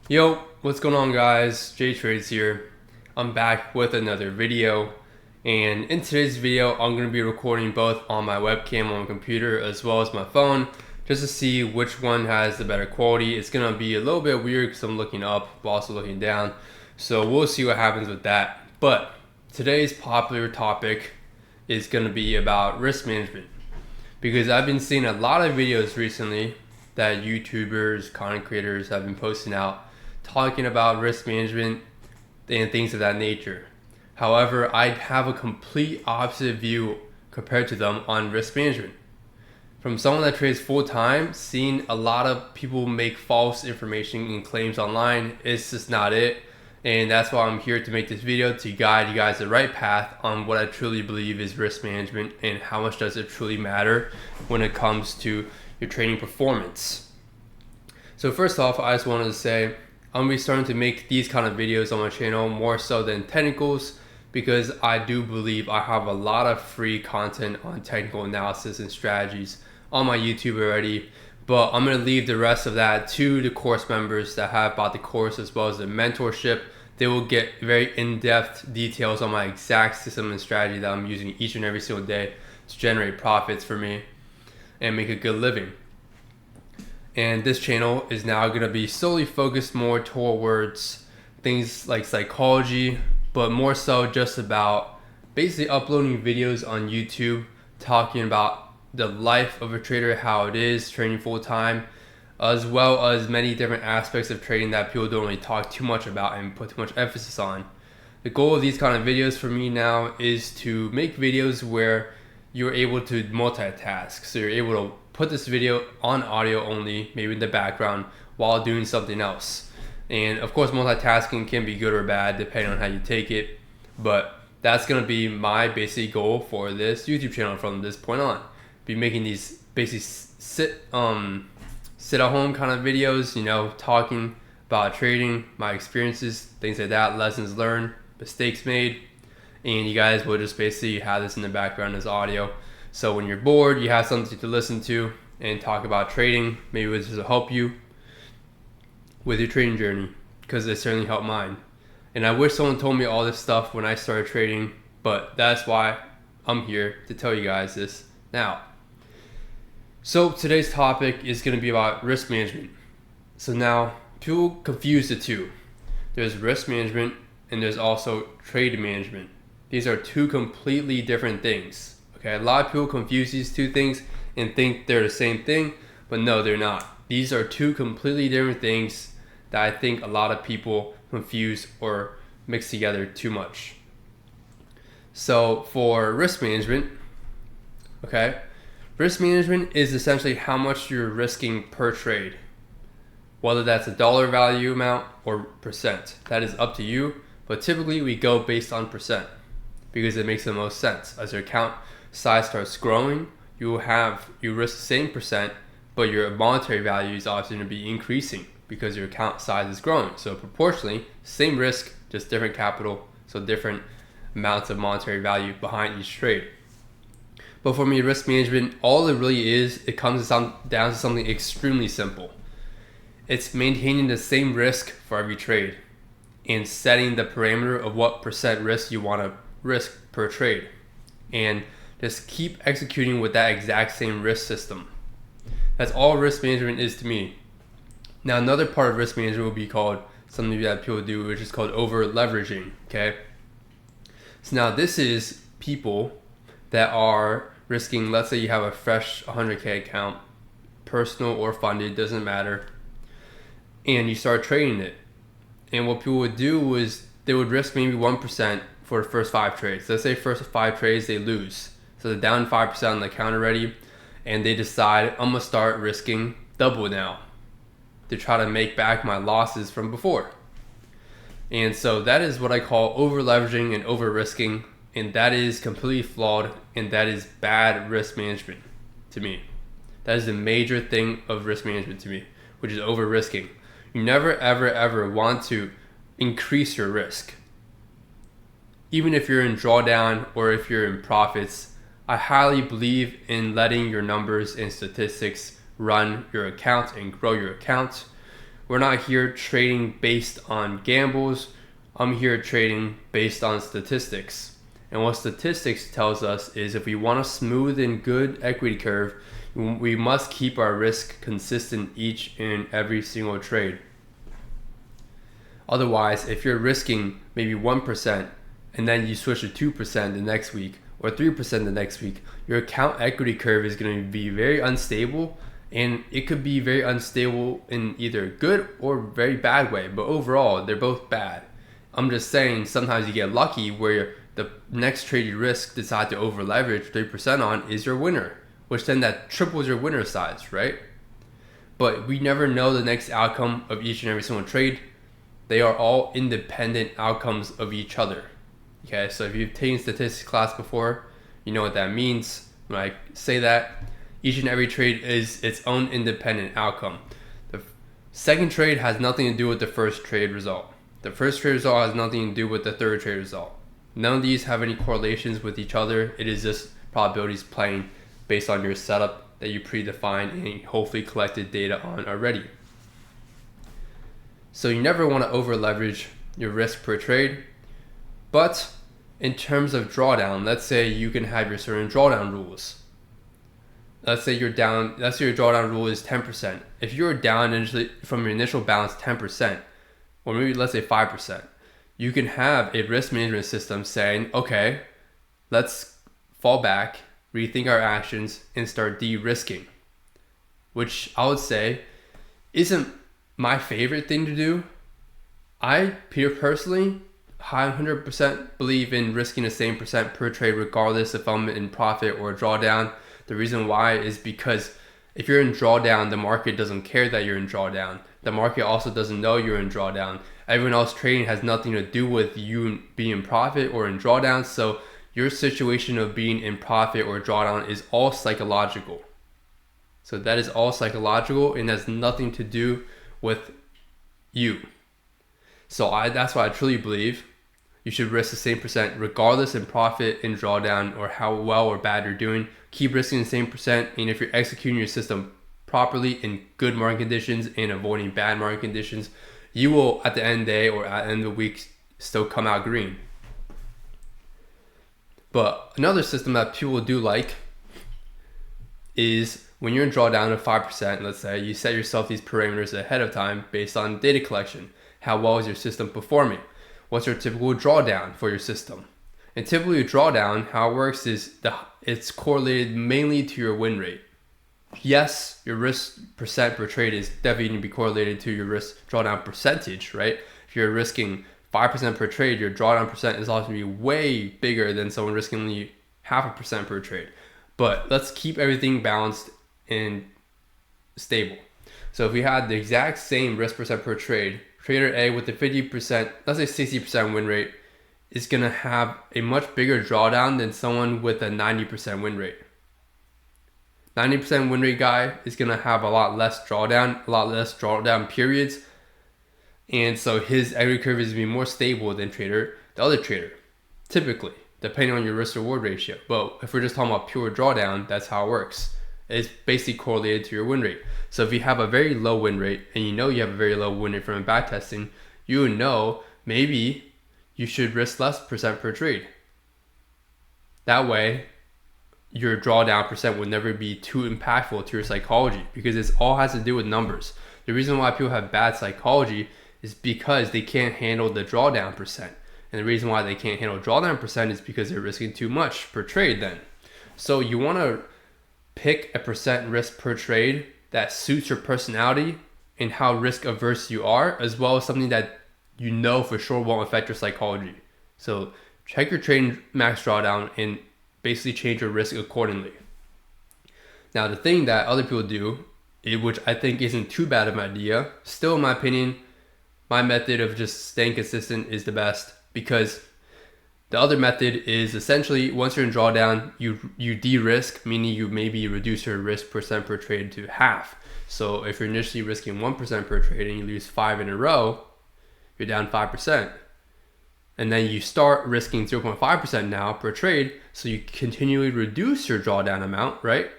Yo, what's going on guys? J Trades here. I'm back with another video, and in today's video I'm going to be recording both on my webcam on my computer as well as my phone just to see which one has the better quality. It's going to be a little bit weird because I'm looking up while also looking down, so we'll see what happens with that. But today's popular topic is going to be about risk management, because I've been seeing a lot of videos recently that YouTubers, content creators have been posting out talking about risk management and things of that nature. However, I have a complete opposite view compared to them on risk management. From someone that trades full time, seeing a lot of people make false information and claims online, it's just not it. And that's why I'm here to make this video, to guide you guys the right path on what I truly believe is risk management and how much does it truly matter when it comes to your trading performance. So first off, I just wanted to say I'm going to be starting to make these kind of videos on my channel more so than technicals, because I do believe I have a lot of free content on technical analysis and strategies on my YouTube already. But I'm going to leave the rest of that to the course members that have bought the course as well as the mentorship. They will get very in-depth details on my exact system and strategy that I'm using each and every single day to generate profits for me and make a good living. And this channel is now going to be solely focused more towards things like psychology, but more so just about basically uploading videos on YouTube talking about the life of a trader, how it is trading full time, as well as many different aspects of trading that people don't really talk too much about and put too much emphasis on. The goal of these kind of videos for me now is to make videos where you're able to multitask. So you're able to put this video on audio only, maybe in the background, while doing something else. And of course, multitasking can be good or bad depending on how you take it, but that's gonna be my basic goal for this YouTube channel from this point on. Be making these basic sit at home kind of videos, talking about trading, my experiences, things like that, lessons learned, mistakes made, and you guys will just basically have this in the background as audio. So when you're bored, you have something to listen to and talk about trading. Maybe this will help you with your trading journey, because it certainly helped mine. And I wish someone told me all this stuff when I started trading, but that's why I'm here to tell you guys this now. So today's topic is going to be about risk management. So now, people confuse the two. There's risk management and there's also trade management. These are two completely different things. Okay, a lot of people confuse these two things and think they're the same thing, but no, they're not. These are two completely different things that I think a lot of people confuse or mix together too much. So for risk management, okay, risk management is essentially how much you're risking per trade, whether that's a dollar value amount or percent. That is up to you, but typically we go based on percent because it makes the most sense. As your account size starts growing, you risk the same percent, but your monetary value is obviously going to be increasing because your account size is growing. So proportionally, same risk, just different capital, so different amounts of monetary value behind each trade. But for me, risk management, all it really is, it comes down to something extremely simple. It's maintaining the same risk for every trade and setting the parameter of what percent risk you want to risk per trade, and just keep executing with that exact same risk system. That's all risk management is to me. Now, another part of risk management will be called something that people do, which is called over leveraging. Okay, so now this is people that are risking, let's say you have a fresh 100K account, personal or funded, doesn't matter, and you start trading it. And what people would do is they would risk maybe 1% for the first 5 trades. Let's say first 5 trades they lose. So they're down 5% on the account already, and they decide, I'm gonna start risking double now to try to make back my losses from before. And so that is what I call over leveraging and over risking, and that is completely flawed, and that is bad risk management to me. That is the major thing of risk management to me, which is over risking. You never ever want to increase your risk. Even if you're in drawdown or if you're in profits, I highly believe in letting your numbers and statistics run your account and grow your account we're not here trading based on gambles. I'm here trading based on statistics. And what statistics tells us is if we want a smooth and good equity curve, we must keep our risk consistent each and every single trade. Otherwise, if you're risking maybe 1% and then you switch to 2% the next week or 3% the next week, your account equity curve is going to be very unstable, and it could be very unstable in either good or very bad way, but overall they're both bad. I'm just saying sometimes you get lucky where the next trade you risk decide to over leverage 3% on is your winner, which then that triples your winner size, right? But we never know the next outcome of each and every single trade. They are all independent outcomes of each other. Okay, so if you've taken statistics class before, you know what that means. When I say that, each and every trade is its own independent outcome. The second trade has nothing to do with the first trade result. The first trade result has nothing to do with the third trade result. None of these have any correlations with each other. It is just probabilities playing based on your setup that you predefined and hopefully collected data on already. So you never want to over leverage your risk per trade. But in terms of drawdown, let's say you can have your certain drawdown rules. Let's say your drawdown rule is 10%. If you're down initially from your initial balance 10%, or maybe let's say 5%, you can have a risk management system saying, okay, let's fall back, rethink our actions, and start de-risking, which I would say isn't my favorite thing to do. I personally 100% believe in risking the same percent per trade regardless if I'm in profit or drawdown. The reason why is because if you're in drawdown, the market doesn't care that you're in drawdown. The market also doesn't know you're in drawdown. Everyone else trading has nothing to do with you being in profit or in drawdown. So your situation of being in profit or drawdown is all psychological. So that is all psychological and has nothing to do with you. So that's why I truly believe you should risk the same percent regardless in profit, in drawdown, or how well or bad you're doing. Keep risking the same percent, and if you're executing your system properly in good market conditions and avoiding bad market conditions, you will at the end of the day or at the end of the week still come out green. But another system that people do like is when you're in drawdown of 5%, let's say you set yourself these parameters ahead of time based on data collection. How well is your system performing? What's your typical drawdown for your system? And typically a drawdown, how it works is it's correlated mainly to your win rate. Yes, your risk percent per trade is definitely going to be correlated to your risk drawdown percentage, right? If you're risking 5% per trade, your drawdown percent is also going to be way bigger than someone risking only 0.5% per trade. But let's keep everything balanced and stable. So if we had the exact same risk percent per trade, trader A with the 50%, let's say 60% win rate, is going to have a much bigger drawdown than someone with a 90% win rate. 90% win rate guy is going to have a lot less drawdown periods. And so his equity curve is going to be more stable than the other trader, typically, depending on your risk reward ratio. But if we're just talking about pure drawdown, that's how it works. It's basically correlated to your win rate. So if you have a very low win rate and you know you have a very low win rate from back testing, you know maybe you should risk less percent per trade. That way, your drawdown percent would never be too impactful to your psychology because it all has to do with numbers. The reason why people have bad psychology is because they can't handle the drawdown percent. And the reason why they can't handle drawdown percent is because they're risking too much per trade then. So you want to pick a percent risk per trade that suits your personality and how risk averse you are, as well as something that you know for sure won't affect your psychology. So check your trading max drawdown and basically change your risk accordingly. Now the thing that other people do, which I think isn't too bad of an idea, still in my opinion, my method of just staying consistent is the best, because the other method is essentially once you're in drawdown, you de-risk, meaning you maybe reduce your risk percent per trade to half. So if you're initially risking 1% per trade and you lose 5 in a row, you're down 5%. And then you start risking 0.5% now per trade, so you continually reduce your drawdown amount, right?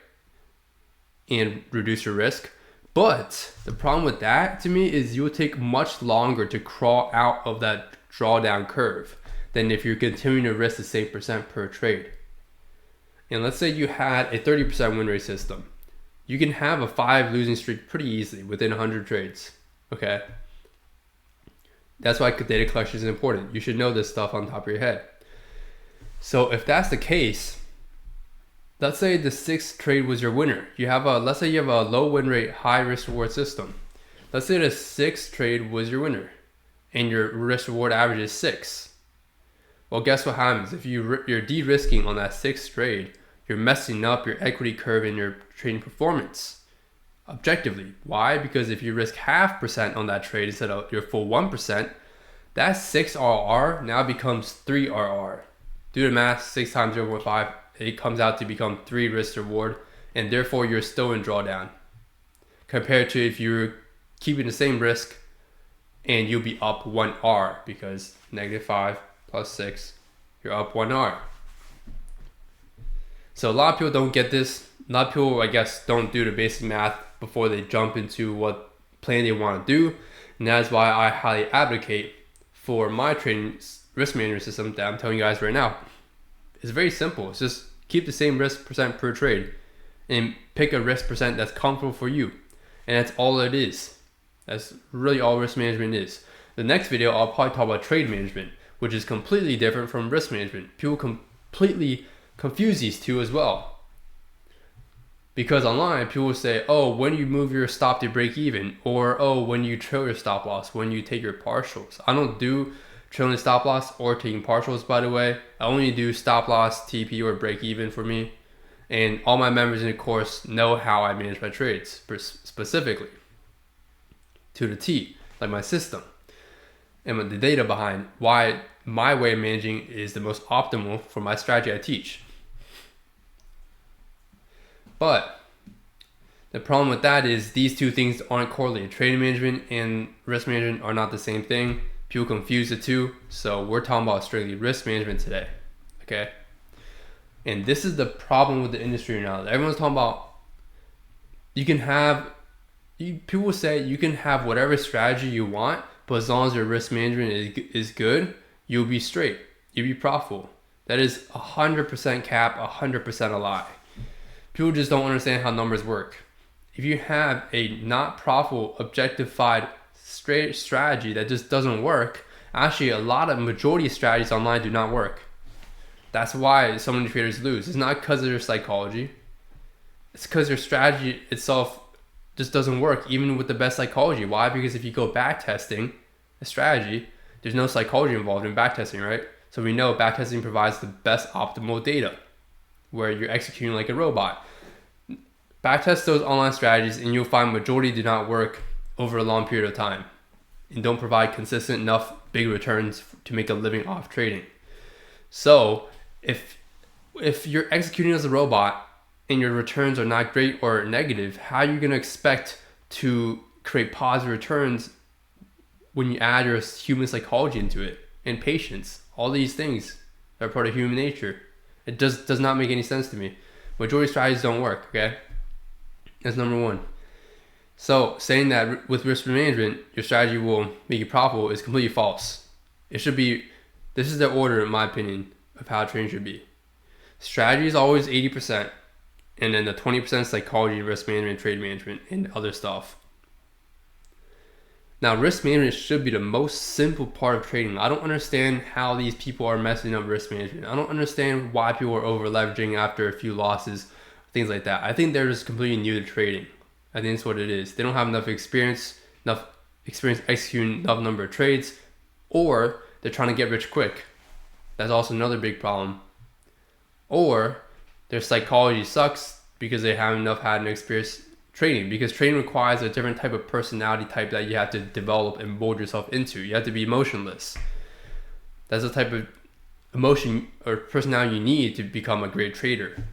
And reduce your risk. But the problem with that to me is you will take much longer to crawl out of that drawdown curve than if you're continuing to risk the same percent per trade. And let's say you had a 30% win rate system. You can have a 5 losing streak pretty easily within 100 trades. Okay. That's why data collection is important. You should know this stuff on top of your head. So if that's the case, let's say the 6th trade was your winner. Let's say you have a low win rate, high risk reward system. Let's say the 6th trade was your winner and your risk reward average is 6. Well, guess what happens? If you're de-risking on that 6th trade, you're messing up your equity curve and your trading performance objectively. Why? Because if you risk 0.5% on that trade instead of your full 1%, that 6 RR now becomes 3 RR. Do the math, 6 times 0.5, it comes out to become 3 risk reward, and therefore you're still in drawdown. Compared to if you're keeping the same risk and you'll be up 1 R, because -5 plus 6, you're up 1 R. So a lot of people don't get this. A lot of people, I guess, don't do the basic math before they jump into what plan they want to do. And that's why I highly advocate for my trading risk management system that I'm telling you guys right now. It's very simple. It's just keep the same risk percent per trade and pick a risk percent that's comfortable for you. And that's all it is. That's really all risk management is. The next video, I'll probably talk about trade management, which is completely different from risk management. People completely confuse these two as well. Because online, people will say, oh, when you move your stop to break even, or oh, when you trail your stop loss, when you take your partials. I don't do trailing stop loss or taking partials, by the way. I only do stop loss, TP, or break even for me. And all my members in the course know how I manage my trades specifically to the T, like my system and the data behind why my way of managing is the most optimal for my strategy I teach. But the problem with that is these two things aren't correlated. Trading management and risk management are not the same thing. People confuse the two. So we're talking about strictly risk management today. Okay. And this is the problem with the industry now. Everyone's talking about people will say you can have whatever strategy you want, but as long as your risk management is good, you'll be straight. You'll be profitable. That is 100% cap, 100% a lie. People just don't understand how numbers work. If you have a not profitable, objectified straight strategy that just doesn't work, actually majority of strategies online do not work. That's why so many traders lose. It's not because of their psychology. It's because their strategy itself just doesn't work, even with the best psychology. Why? Because if you go back testing a strategy, there's no psychology involved in back testing, right? So we know back testing provides the best optimal data where you're executing like a robot. Backtest those online strategies and you'll find majority do not work over a long period of time and don't provide consistent enough big returns to make a living off trading. So if you're executing as a robot and your returns are not great or negative, how are you going to expect to create positive returns when you add your human psychology into it and patience? All these things are part of human nature. It does not make any sense to me. Majority strategies don't work, okay? That's number one. So saying that with risk management, your strategy will make you profitable is completely false. This is the order, in my opinion, of how trading should be. Strategy is always 80%, and then the 20% psychology, risk management, trade management, and other stuff. Now, risk management should be the most simple part of trading. I don't understand how these people are messing up risk management. I don't understand why people are over leveraging after a few losses, things like that. I think they're just completely new to trading. I think that's what it is. They don't have enough experience executing enough number of trades, or they're trying to get rich quick. That's also another big problem. Or their psychology sucks because they haven't had enough experience trading, because trading requires a different type of personality type that you have to develop and mold yourself into. You have to be emotionless. That's the type of emotion or personality you need to become a great trader.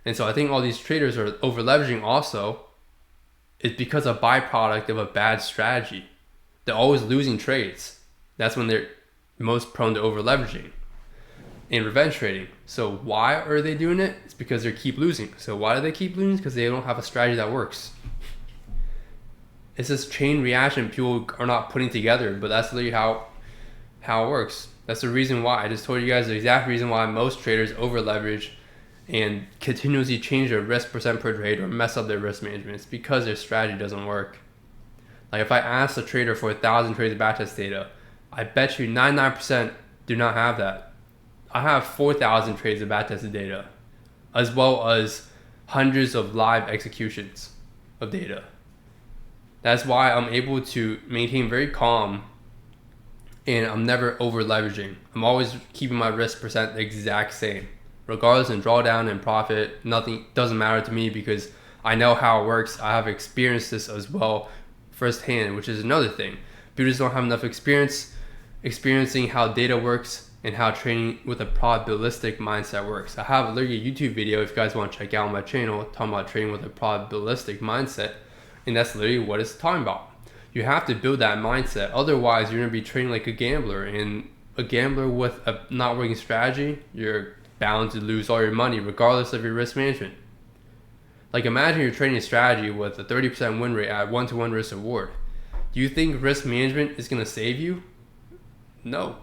And so I think all these traders are over leveraging also. It's because a byproduct of a bad strategy. They're always losing trades. That's when they're most prone to over leveraging and revenge trading. So why are they doing it? It's because they keep losing. So why do they keep losing? Because they don't have a strategy that works. It's this chain reaction people are not putting together, but that's literally how it works. That's the reason why. I just told you guys the exact reason why most traders over leverage and continuously change their risk percent per trade or mess up their risk management. It's because their strategy doesn't work. Like if I ask a trader for 1,000 trades of backtest data, I bet you 99% do not have that. I have 4,000 trades of backtested data, as well as hundreds of live executions of data. That's why I'm able to maintain very calm, and I'm never over leveraging. I'm always keeping my risk percent the exact same. Regardless in drawdown and profit, nothing doesn't matter to me because I know how it works. I have experienced this as well firsthand, which is another thing. People just don't have enough experience experiencing how data works and how trading with a probabilistic mindset works. I have literally a YouTube video if you guys want to check out on my channel talking about trading with a probabilistic mindset, and that's literally what it's talking about. You have to build that mindset, otherwise you're going to be trading like a gambler, and a gambler with a not working strategy, you're bound to lose all your money regardless of your risk management. Like imagine you're trading a strategy with a 30% win rate at 1-to-1 risk reward. Do you think risk management is going to save you? No.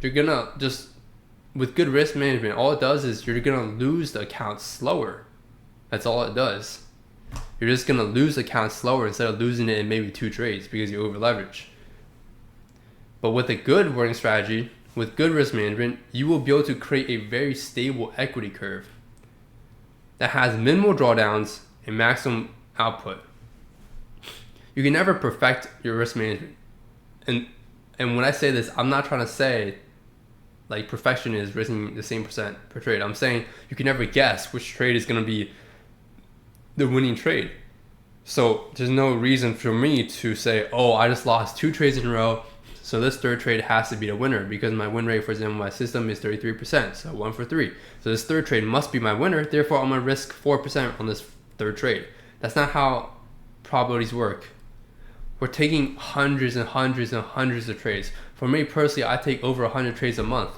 You're going to just, with good risk management, all it does is you're going to lose the account slower. That's all it does. You're just going to lose the account slower instead of losing it in maybe 2 trades because you over leverage. But with a good working strategy, with good risk management, you will be able to create a very stable equity curve that has minimal drawdowns and maximum output. You can never perfect your risk management. And when I say this, I'm not trying to say like perfection is risking the same percent per trade. I'm saying you can never guess which trade is going to be the winning trade. So there's no reason for me to say, oh, I just lost 2 trades in a row, so this third trade has to be the winner because my win rate, for example, my system is 33%, so 1 for 3. So this third trade must be my winner, therefore I'm going to risk 4% on this third trade. That's not how probabilities work. We're taking hundreds and hundreds and hundreds of trades. For me personally, I take over 100 trades a month.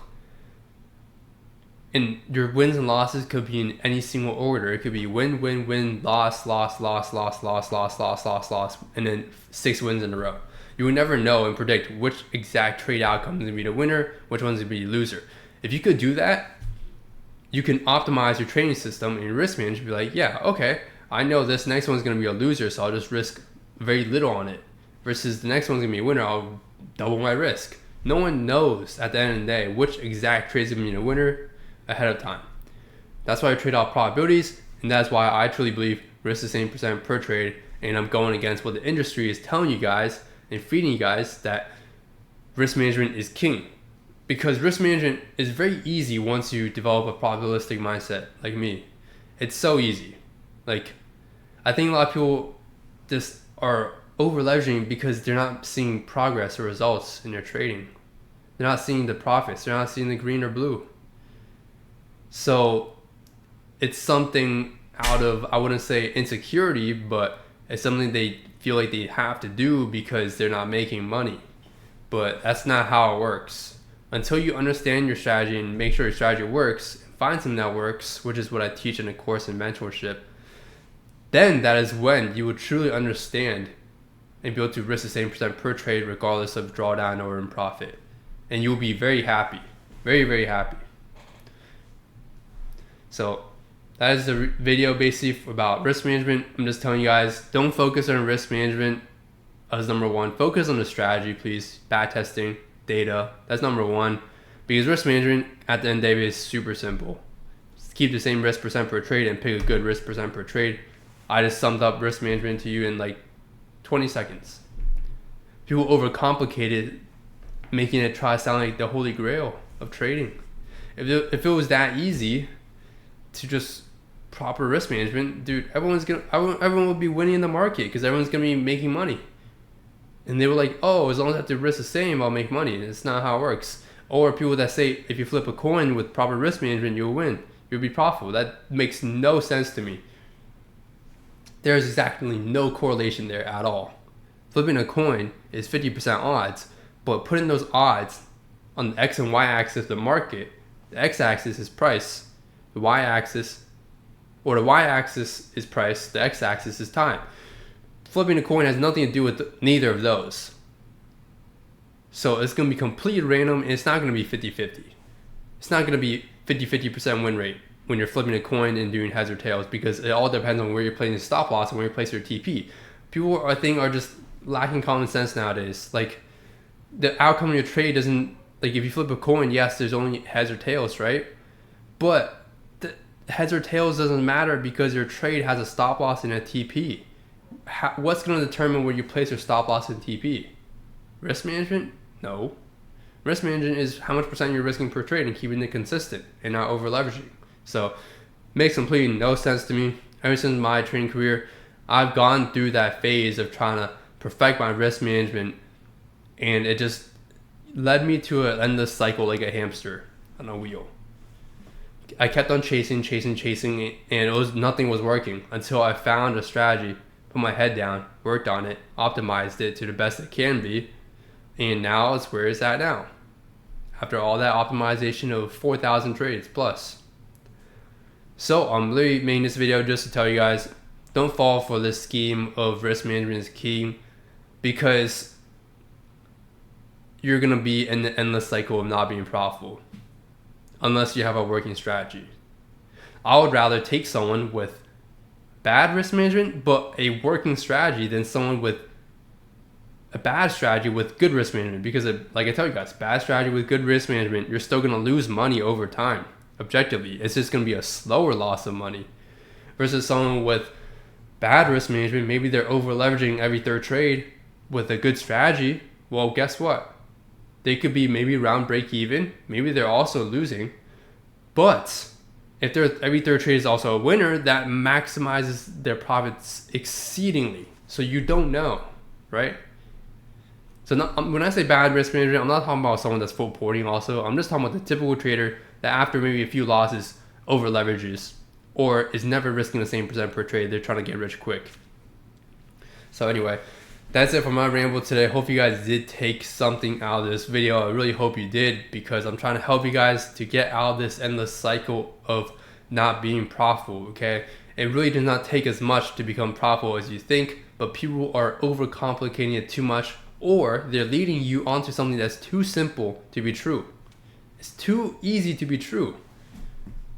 And your wins and losses could be in any single order. It could be win, win, win, loss, loss, loss, loss, loss, loss, loss, loss, loss, and then 6 wins in a row. You would never know and predict which exact trade outcome is going to be the winner, which one's going to be the loser. If you could do that, you can optimize your trading system and your risk management. Be like, yeah, okay, I know this next one's going to be a loser, so I'll just risk very little on it. Versus the next one's going to be a winner, I'll double my risk. No one knows at the end of the day which exact trade is going to be the winner ahead of time. That's why I trade off probabilities, and that's why I truly believe risk the same percent per trade, and I'm going against what the industry is telling you guys and feeding you guys, that risk management is king. Because risk management is very easy once you develop a probabilistic mindset like me. It's so easy. Like, I think a lot of people just are over leveraging because they're not seeing progress or results in their trading. They're not seeing the profits. They're not seeing the green or blue. So it's something out of, I wouldn't say insecurity, but it's something they feel like they have to do because they're not making money. But that's not how it works. Until you understand your strategy and make sure your strategy works, find something that works, which is what I teach in the course in mentorship, then that is when you will truly understand and be able to risk the same percent per trade regardless of drawdown or in profit. And you'll be very happy. Very, very happy. So that is the video basically about risk management. I'm just telling you guys, don't focus on risk management as number one. Focus on the strategy, please. Back testing, data. That's number one. Because risk management at the end of the day is super simple. Just keep the same risk percent per trade and pick a good risk percent per trade. I just summed up risk management to you in like 20 seconds. People overcomplicate it, making it try to sound like the holy grail of trading. If it was that easy to just proper risk management, dude, everyone would be winning in the market because everyone's gonna be making money. And they were like, oh, as long as I have to risk the same, I'll make money. And it's not how it works. Or people that say if you flip a coin with proper risk management, you'll win. You'll be profitable. That makes no sense to me. There's exactly no correlation there at all. Flipping a coin is 50% odds, but putting those odds on the X and Y axis of the market, the X axis is price, the Y axis is price, the X axis is time. flipping a coin has nothing to do with neither of those. So it's going to be completely random, and it's not going to be 50-50. It's not going to be 50-50% win rate when you're flipping a coin and doing heads or tails, because it all depends on where you're playing the stop loss and where you place your TP. People, I think, are just lacking common sense nowadays. Like, the outcome of your trade doesn't, like, if you flip a coin, yes, there's only heads or tails, right? But the heads or tails doesn't matter because your trade has a stop loss and a TP. What's going to determine where you place your stop loss and TP? Risk management? No. Risk management is how much percent you're risking per trade and keeping it consistent and not over leveraging. So, makes completely no sense to me. Ever since my trading career, I've gone through that phase of trying to perfect my risk management, and it just led me to an endless cycle like a hamster on a wheel. I kept on chasing, and nothing was working until I found a strategy, put my head down, worked on it, optimized it to the best it can be, and now it's where it's at now. After all that optimization of 4,000 trades plus. So I'm literally making this video just to tell you guys, don't fall for this scheme of risk management is key, because you're going to be in the endless cycle of not being profitable unless you have a working strategy. I would rather take someone with bad risk management but a working strategy than someone with a bad strategy with good risk management, because like I tell you guys, bad strategy with good risk management, you're still going to lose money over time. Objectively, it's just going to be a slower loss of money, versus someone with bad risk management. Maybe they're over leveraging every third trade with a good strategy. Well, guess what? They could be maybe around break even. Maybe they're also losing. But if every third trade is also a winner, that maximizes their profits exceedingly. So you don't know, right? So when I say bad risk management, I'm not talking about someone that's full porting also. I'm just talking about the typical trader that after maybe a few losses over leverages or is never risking the same percent per trade. They're trying to get rich quick. So anyway, that's it for my ramble today. Hope you guys did take something out of this video. I really hope you did, because I'm trying to help you guys to get out of this endless cycle of not being profitable, okay? It really does not take as much to become profitable as you think, but people are overcomplicating it too much, or they're leading you onto something that's too simple to be true. It's too easy to be true.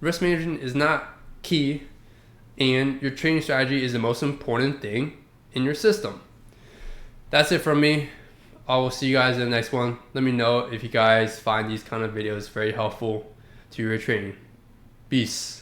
Risk management is not key, and your trading strategy is the most important thing in your system. That's it from me. I will see you guys in the next one. Let me know if you guys find these kind of videos very helpful to your trading. Peace.